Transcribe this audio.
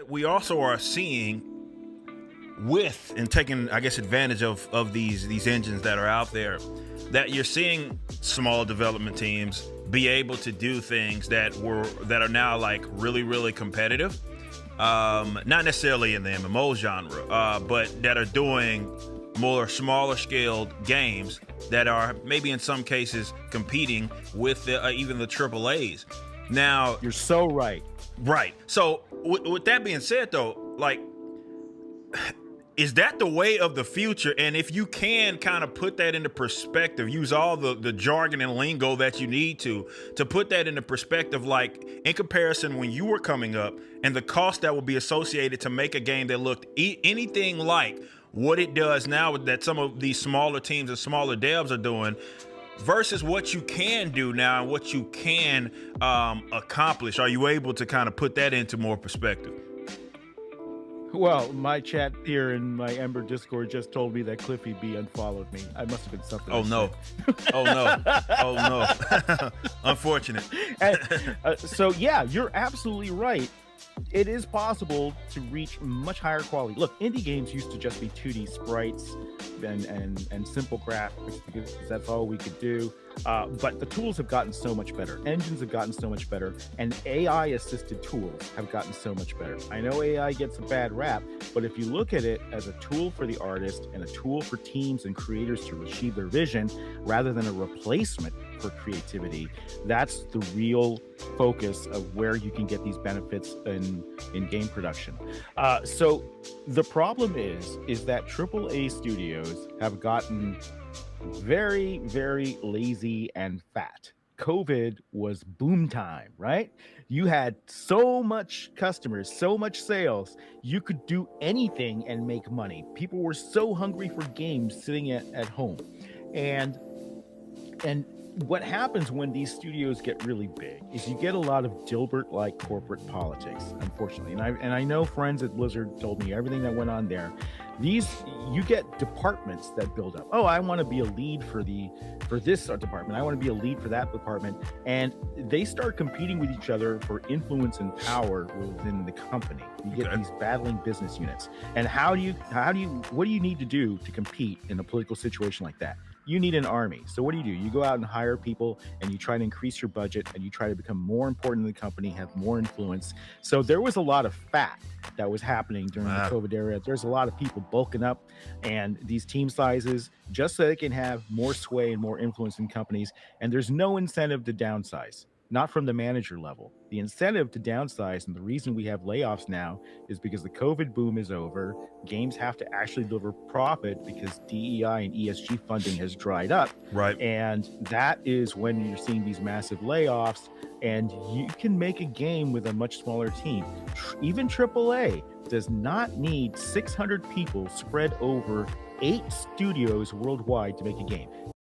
what we also are seeing with and taking, I guess, advantage of these engines that are out there, that you're seeing small development teams be able to do things that are now like really, really competitive. Not necessarily in the MMO genre, but that are doing more smaller scaled games that are maybe in some cases competing with even the AAAs. Now, you're so right. Right. So with that being said, though, like, is that the way of the future? And if you can kind of put that into perspective, use all the jargon and lingo that you need to put that into perspective, like in comparison when you were coming up and the cost that would be associated to make a game that looked anything like what it does now that some of these smaller teams and smaller devs are doing versus what you can do now and what you can accomplish. Are you able to kind of put that into more perspective? Well, my chat here in my Ember Discord just told me that Cliffy B unfollowed me. I must have been something. Oh no! Oh no! Oh no! Unfortunate. And, so yeah, you're absolutely right. It is possible to reach much higher quality. Look, indie games used to just be 2D sprites and simple graphics because that's all we could do. But the tools have gotten so much better. Engines have gotten so much better, and AI-assisted tools have gotten so much better. I know AI gets a bad rap, but if you look at it as a tool for the artist and a tool for teams and creators to achieve their vision, rather than a replacement for creativity, that's the real focus of where you can get these benefits in game production. So the problem is that AAA studios have gotten very, very lazy and fat. COVID was boom time, right? You had so much customers, so much sales, you could do anything and make money. People were so hungry for games sitting at home. And what happens when these studios get really big is you get a lot of Dilbert-like corporate politics, unfortunately. And I know friends at Blizzard told me everything that went on there. You get departments that build up. Oh, I want to be a lead for this department. I want to be a lead for that department. And they start competing with each other for influence and power within the company. You get these battling business units. And what do you need to do to compete in a political situation like that? You need an army. So what do? You go out and hire people and you try to increase your budget and you try to become more important in the company, have more influence. So there was a lot of fat that was happening during the COVID era. There's a lot of people bulking up and these team sizes just so they can have more sway and more influence in companies. And there's no incentive to downsize, not from the manager level. The incentive to downsize, and the reason we have layoffs now is because the COVID boom is over. Games have to actually deliver profit because DEI and ESG funding has dried up. Right. And that is when you're seeing these massive layoffs, and you can make a game with a much smaller team. Even AAA does not need 600 people spread over 8 studios worldwide to make a game.